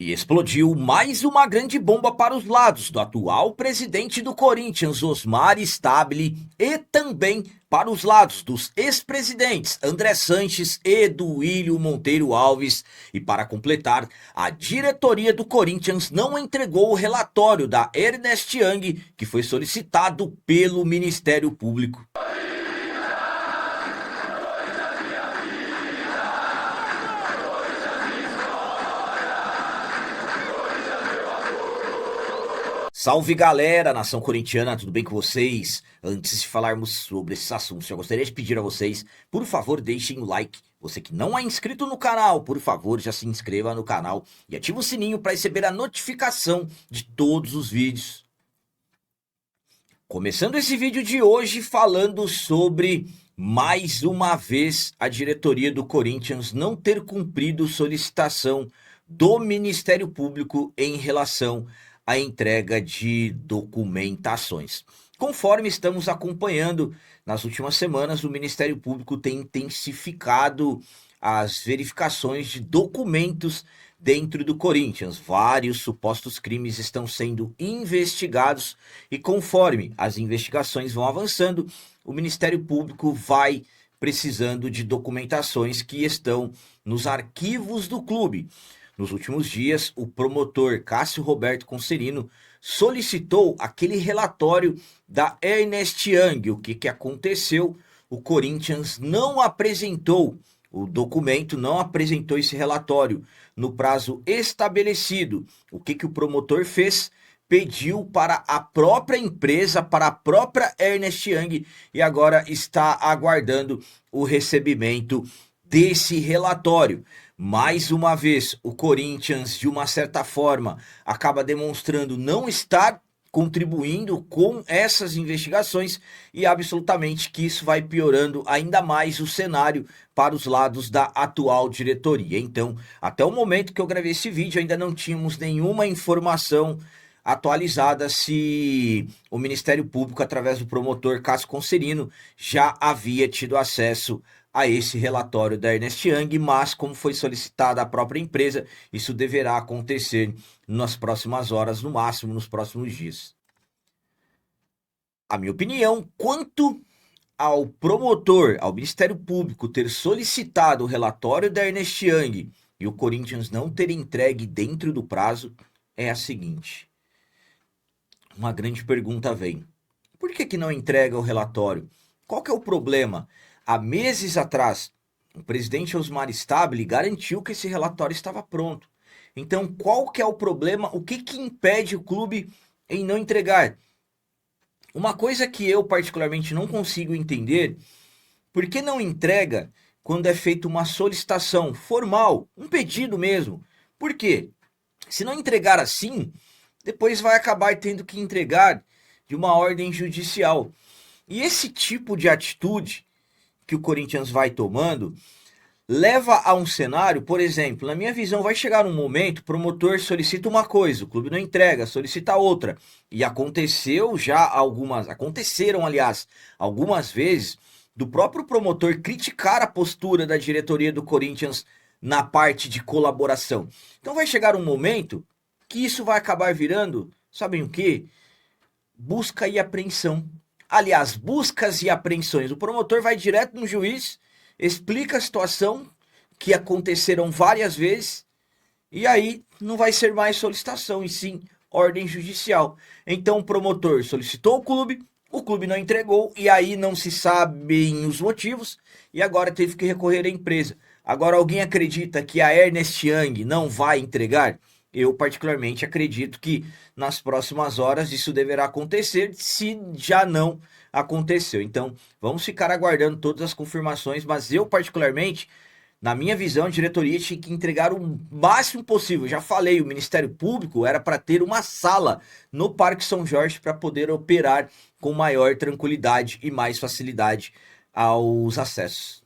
E explodiu mais uma grande bomba para os lados do atual presidente do Corinthians, Osmar Stabile, e também para os lados dos ex-presidentes André Sanches e Duílio Monteiro Alves. E para completar, a diretoria do Corinthians não entregou o relatório da Ernest Young, que foi solicitado pelo Ministério Público. Salve galera, nação corintiana, tudo bem com vocês? Antes de falarmos sobre esses assuntos, eu gostaria de pedir a vocês, por favor, deixem o like. Você que não é inscrito no canal, por favor, já se inscreva no canal e ative o sininho para receber a notificação de todos os vídeos. Começando esse vídeo de hoje falando sobre, mais uma vez, a diretoria do Corinthians não ter cumprido solicitação do Ministério Público em relação à entrega de documentações. Conforme estamos acompanhando, nas últimas semanas o Ministério Público tem intensificado as verificações de documentos dentro do Corinthians. Vários supostos crimes estão sendo investigados e conforme as investigações vão avançando, o Ministério Público vai precisando de documentações que estão nos arquivos do clube. Nos últimos dias, o promotor Cássio Roberto Concerino solicitou aquele relatório da Ernest Young. O que aconteceu? O Corinthians não apresentou o documento, não apresentou esse relatório no prazo estabelecido. O que o promotor fez? Pediu para a própria empresa, para a própria Ernest Young, e agora está aguardando o recebimento desse relatório. Mais uma vez, o Corinthians, de uma certa forma, acaba demonstrando não estar contribuindo com essas investigações e absolutamente que isso vai piorando ainda mais o cenário para os lados da atual diretoria. Então, até o momento que eu gravei esse vídeo, ainda não tínhamos nenhuma informação atualizada se o Ministério Público, através do promotor Cássio Concerino, já havia tido acesso a esse relatório da Ernest Young, mas como foi solicitada a própria empresa, isso deverá acontecer nas próximas horas, no máximo nos próximos dias. A minha opinião, quanto ao promotor, ao Ministério Público ter solicitado o relatório da Ernest Young e o Corinthians não ter entregue dentro do prazo, é a seguinte. Uma grande pergunta vem. Por que não entrega o relatório? Qual que é o problema? Há meses atrás, o presidente Osmar Stabile garantiu que esse relatório estava pronto. Então, qual que é o problema? O que impede o clube em não entregar? Uma coisa que eu particularmente não consigo entender, por que não entrega quando é feita uma solicitação formal, um pedido mesmo? Por quê? Se não entregar assim, depois vai acabar tendo que entregar de uma ordem judicial. E esse tipo de atitude que o Corinthians vai tomando leva a um cenário, por exemplo, na minha visão, vai chegar um momento, o promotor solicita uma coisa, o clube não entrega, solicita outra. E aconteceram, aliás, algumas vezes, do próprio promotor criticar a postura da diretoria do Corinthians na parte de colaboração. Então vai chegar um momento que isso vai acabar virando, sabem o quê? Busca e apreensão. Aliás, buscas e apreensões. O promotor vai direto no juiz, explica a situação que aconteceram várias vezes e aí não vai ser mais solicitação, e sim ordem judicial. Então o promotor solicitou o clube não entregou e aí não se sabem os motivos e agora teve que recorrer à empresa. Agora alguém acredita que a Ernest Young não vai entregar? Eu particularmente acredito que nas próximas horas isso deverá acontecer, se já não aconteceu. Então vamos ficar aguardando todas as confirmações, mas eu particularmente, na minha visão, a diretoria tinha que entregar o máximo possível. Já falei, o Ministério Público era para ter uma sala no Parque São Jorge para poder operar com maior tranquilidade e mais facilidade aos acessos.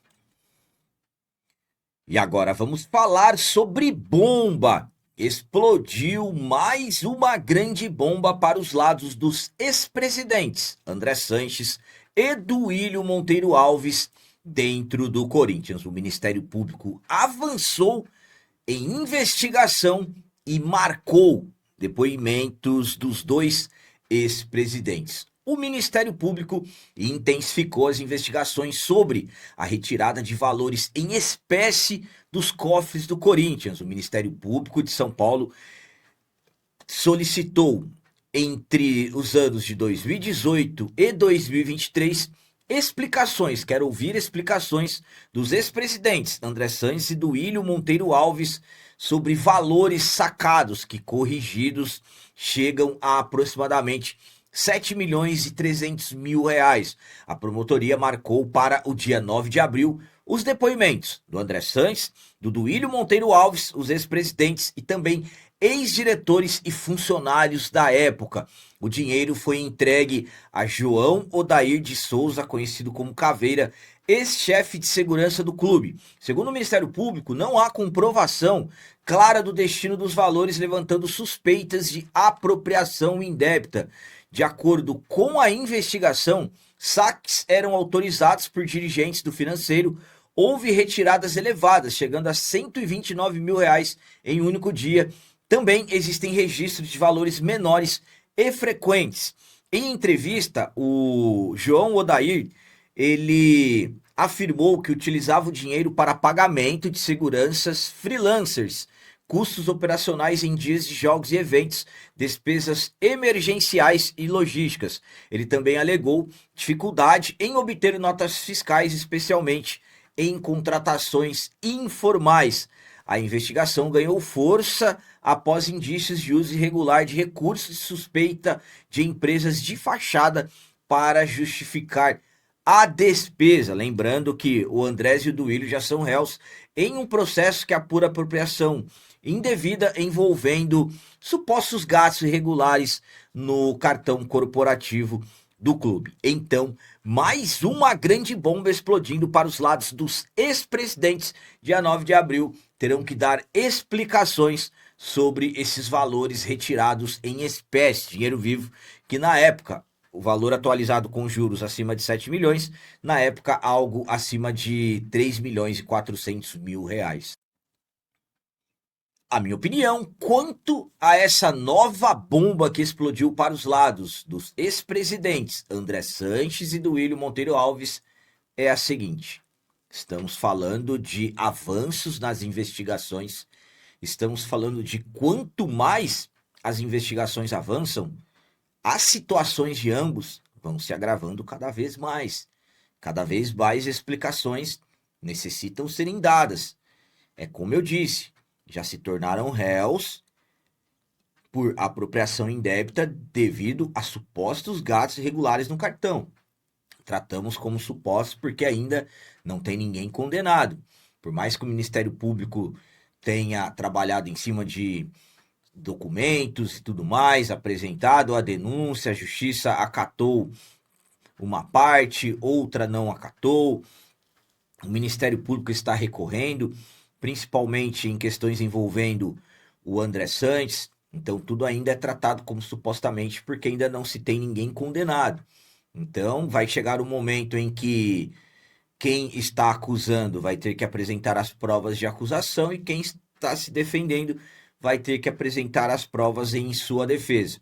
E agora vamos falar sobre bomba. Explodiu mais uma grande bomba para os lados dos ex-presidentes André Sanches e Duílio Monteiro Alves dentro do Corinthians. O Ministério Público avançou em investigação e marcou depoimentos dos dois ex-presidentes. O Ministério Público intensificou as investigações sobre a retirada de valores em espécie dos cofres do Corinthians. O Ministério Público de São Paulo solicitou, entre os anos de 2018 e 2023, explicações, quero ouvir explicações dos ex-presidentes André Sanches e Duílio Monteiro Alves sobre valores sacados que, corrigidos, chegam a aproximadamente 7 milhões e 300 mil reais. A promotoria marcou para o dia 9 de abril os depoimentos do André Sanches, do Duílio Monteiro Alves, os ex-presidentes e também ex-diretores e funcionários da época. O dinheiro foi entregue a João Odair de Souza, conhecido como Caveira, ex-chefe de segurança do clube. Segundo o Ministério Público, não há comprovação clara do destino dos valores, levantando suspeitas de apropriação indébita. De acordo com a investigação, saques eram autorizados por dirigentes do financeiro. Houve retiradas elevadas, chegando a 129 mil reais em um único dia. Também existem registros de valores menores e frequentes. Em entrevista, o João Odair, ele afirmou que utilizava o dinheiro para pagamento de seguranças freelancers, custos operacionais em dias de jogos e eventos, despesas emergenciais e logísticas. Ele também alegou dificuldade em obter notas fiscais, especialmente em contratações informais. A investigação ganhou força após indícios de uso irregular de recursos e suspeita de empresas de fachada para justificar a despesa. Lembrando que o Andrés e o Duílio já são réus em um processo que apura apropriação indevida envolvendo supostos gastos irregulares no cartão corporativo do clube. Então, mais uma grande bomba explodindo para os lados dos ex-presidentes. Dia 9 de abril terão que dar explicações sobre esses valores retirados em espécie, dinheiro vivo, que na época, o valor atualizado com juros acima de 7 milhões, na época algo acima de 3 milhões e 400 mil reais. A minha opinião quanto a essa nova bomba que explodiu para os lados dos ex-presidentes André Sanches e Duílio Monteiro Alves é a seguinte: estamos falando de avanços nas investigações, estamos falando de quanto mais as investigações avançam, as situações de ambos vão se agravando cada vez mais explicações necessitam serem dadas. É como eu disse, já se tornaram réus por apropriação indébita devido a supostos gastos irregulares no cartão. Tratamos como supostos porque ainda não tem ninguém condenado. Por mais que o Ministério Público tenha trabalhado em cima de documentos e tudo mais, apresentado a denúncia, a Justiça acatou uma parte, outra não acatou. O Ministério Público está recorrendo, principalmente em questões envolvendo o André Sanches. Então tudo ainda é tratado como supostamente porque ainda não se tem ninguém condenado. Então vai chegar o momento em que quem está acusando vai ter que apresentar as provas de acusação e quem está se defendendo vai ter que apresentar as provas em sua defesa.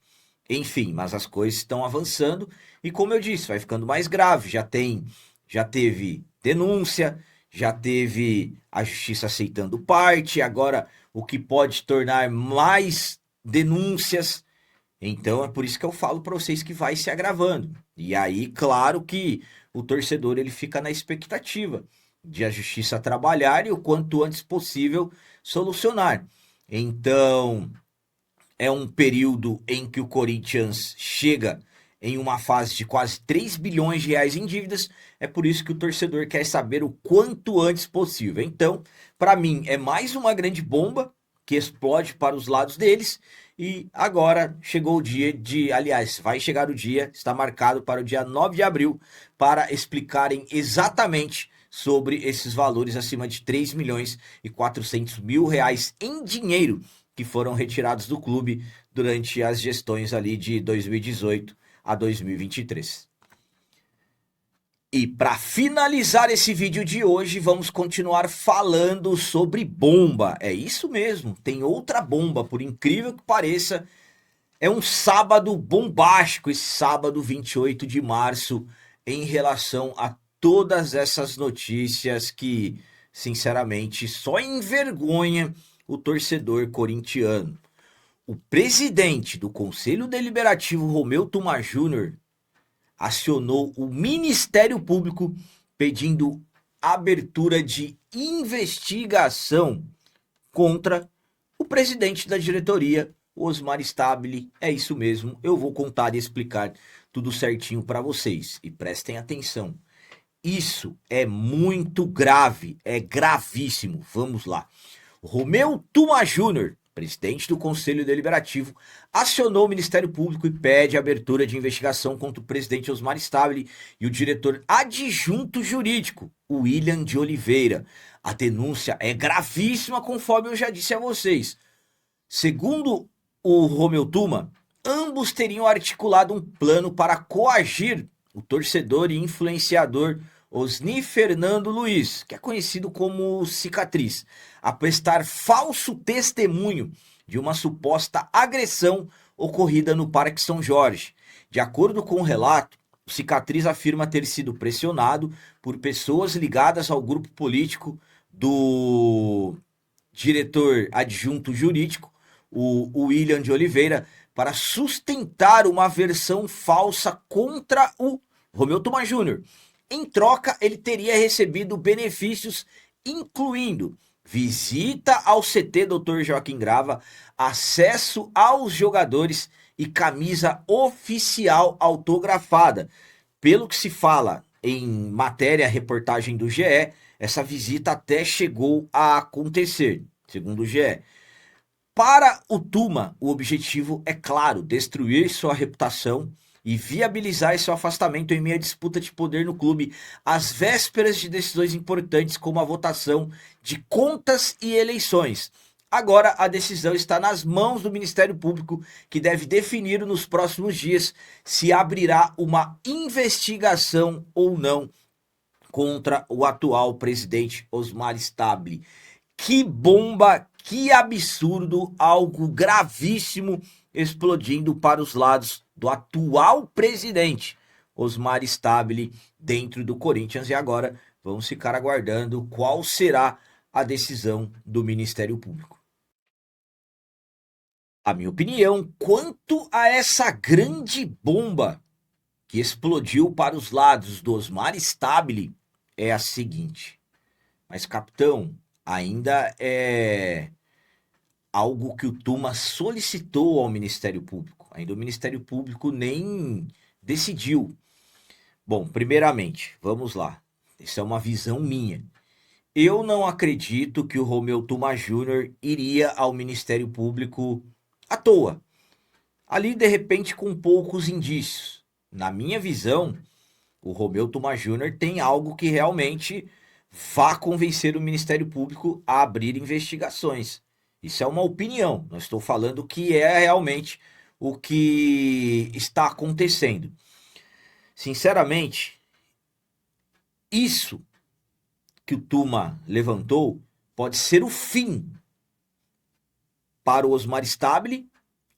Enfim, mas as coisas estão avançando e, como eu disse, vai ficando mais grave. Já teve denúncia, já teve a justiça aceitando parte, agora o que pode tornar mais denúncias. Então é por isso que eu falo para vocês que vai se agravando. E aí, claro que o torcedor ele fica na expectativa de a justiça trabalhar e o quanto antes possível solucionar. Então, é um período em que o Corinthians chega em uma fase de quase 3 bilhões de reais em dívidas. É por isso que o torcedor quer saber o quanto antes possível. Então, para mim, é mais uma grande bomba que explode para os lados deles. E agora chegou o dia aliás, vai chegar o dia, está marcado para o dia 9 de abril, para explicarem exatamente sobre esses valores acima de 3 milhões e 400 mil reais em dinheiro que foram retirados do clube durante as gestões ali de 2018 a 2023. E para finalizar esse vídeo de hoje, vamos continuar falando sobre bomba. É isso mesmo, tem outra bomba, por incrível que pareça. É um sábado bombástico, esse sábado 28 de março, em relação a todas essas notícias que, sinceramente, só envergonha o torcedor corintiano. O presidente do Conselho Deliberativo, Romeu Tuma Júnior, acionou o Ministério Público pedindo abertura de investigação contra o presidente da diretoria, Osmar Stabile. É isso mesmo, eu vou contar e explicar tudo certinho para vocês. E prestem atenção, isso é muito grave, é gravíssimo. Vamos lá. Romeu Tuma Júnior, presidente do Conselho Deliberativo, acionou o Ministério Público e pede abertura de investigação contra o presidente Osmar Stabile e o diretor adjunto jurídico, William de Oliveira. A denúncia é gravíssima, conforme eu já disse a vocês. Segundo o Romeu Tuma, ambos teriam articulado um plano para coagir o torcedor e influenciador Osni Fernando Luiz, que é conhecido como Cicatriz, a prestar falso testemunho de uma suposta agressão ocorrida no Parque São Jorge. De acordo com o relato, o Cicatriz afirma ter sido pressionado por pessoas ligadas ao grupo político do diretor adjunto jurídico, o William de Oliveira, para sustentar uma versão falsa contra o Romeu Tuma Júnior. Em troca, ele teria recebido benefícios, incluindo visita ao CT Dr. Joaquim Grava, acesso aos jogadores e camisa oficial autografada. Pelo que se fala em matéria, reportagem do GE, essa visita até chegou a acontecer, segundo o GE. Para o Tuma, o objetivo é claro, destruir sua reputação e viabilizar seu afastamento em meio à disputa de poder no clube, às vésperas de decisões importantes como a votação de contas e eleições. Agora a decisão está nas mãos do Ministério Público, que deve definir nos próximos dias se abrirá uma investigação ou não contra o atual presidente Osmar Stabile. Que bomba, que absurdo, algo gravíssimo explodindo para os lados do atual presidente Osmar Stabile dentro do Corinthians. E agora vamos ficar aguardando qual será a decisão do Ministério Público. A minha opinião quanto a essa grande bomba que explodiu para os lados do Osmar Stabile é a seguinte: mas capitão, ainda é algo que o Tuma solicitou ao Ministério Público. Ainda o Ministério Público nem decidiu. Bom, primeiramente, vamos lá. Isso é uma visão minha. Eu não acredito que o Romeu Tuma Júnior iria ao Ministério Público à toa. Ali, de repente, com poucos indícios. Na minha visão, o Romeu Tuma Júnior tem algo que realmente vá convencer o Ministério Público a abrir investigações. Isso é uma opinião, não estou falando que é realmente o que está acontecendo. Sinceramente, isso que o Tuma levantou pode ser o fim para o Osmar Stabile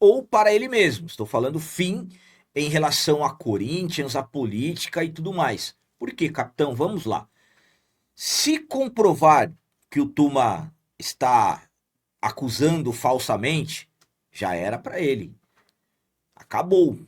ou para ele mesmo. Estou falando fim em relação a Corinthians, a política e tudo mais. Por quê, capitão? Vamos lá. Se comprovar que o Tuma está acusando falsamente, já era para ele. Acabou.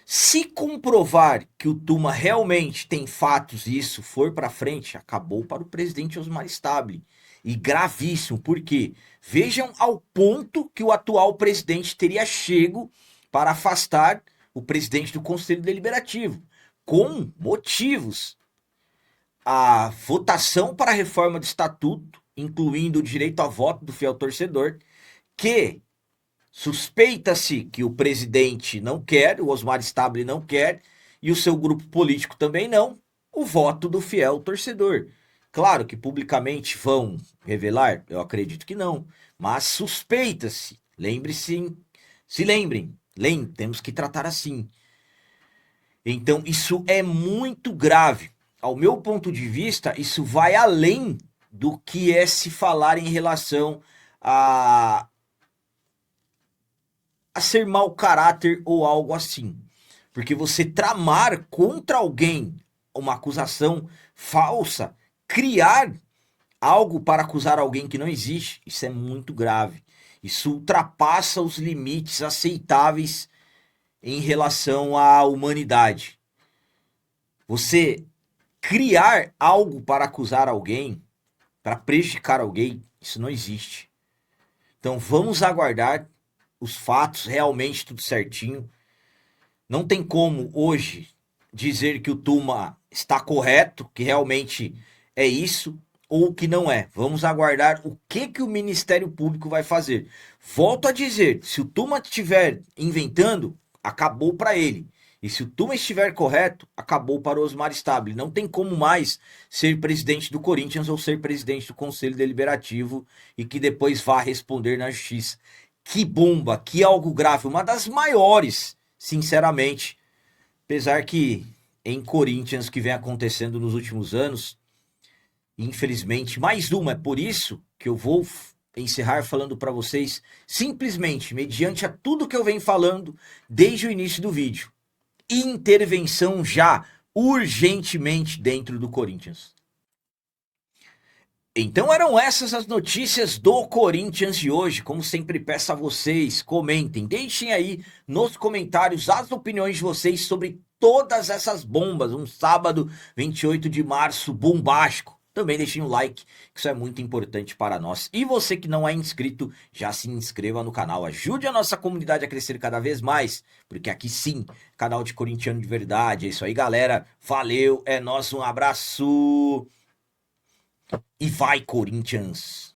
Se comprovar que o Tuma realmente tem fatos e isso for para frente, acabou para o presidente Osmar Stabile. E gravíssimo, porque vejam ao ponto que o atual presidente teria chego para afastar o presidente do Conselho Deliberativo, com motivos. A votação para a reforma do estatuto, incluindo o direito a voto do fiel torcedor, que suspeita-se que o presidente não quer, o Osmar Stabile não quer, e o seu grupo político também não, o voto do fiel torcedor. Claro que publicamente vão revelar, eu acredito que não, mas suspeita-se. Lembre-se, se lembrem, temos que tratar assim. Então, isso é muito grave. Ao meu ponto de vista, isso vai além do que é se falar em relação a, a ser mau caráter ou algo assim. Porque você tramar contra alguém uma acusação falsa, criar algo para acusar alguém que não existe, isso é muito grave. Isso ultrapassa os limites aceitáveis em relação à humanidade. Você criar algo para acusar alguém, para prejudicar alguém, isso não existe. Então vamos aguardar os fatos, realmente tudo certinho. Não tem como hoje dizer que o Tuma está correto, que realmente é isso, ou que não é. Vamos aguardar o que o Ministério Público vai fazer. Volto a dizer, se o Tuma estiver inventando, acabou para ele. E se o Tuma estiver correto, acabou para o Osmar Stabile. Não tem como mais ser presidente do Corinthians ou ser presidente do Conselho Deliberativo e que depois vá responder na justiça. Que bomba, que algo grave, uma das maiores, sinceramente. Apesar que em Corinthians que vem acontecendo nos últimos anos, infelizmente, mais uma. É por isso que eu vou encerrar falando para vocês, simplesmente, mediante a tudo que eu venho falando desde o início do vídeo. Intervenção já, urgentemente, dentro do Corinthians. Então eram essas as notícias do Corinthians de hoje. Como sempre peço a vocês, comentem, deixem aí nos comentários as opiniões de vocês sobre todas essas bombas. Um sábado 28 de março bombástico. Também deixem o like, que isso é muito importante para nós. E você que não é inscrito, já se inscreva no canal. Ajude a nossa comunidade a crescer cada vez mais, porque aqui sim, canal de corintiano de verdade. É isso aí, galera. Valeu, é nóis, um abraço. E vai, Corinthians!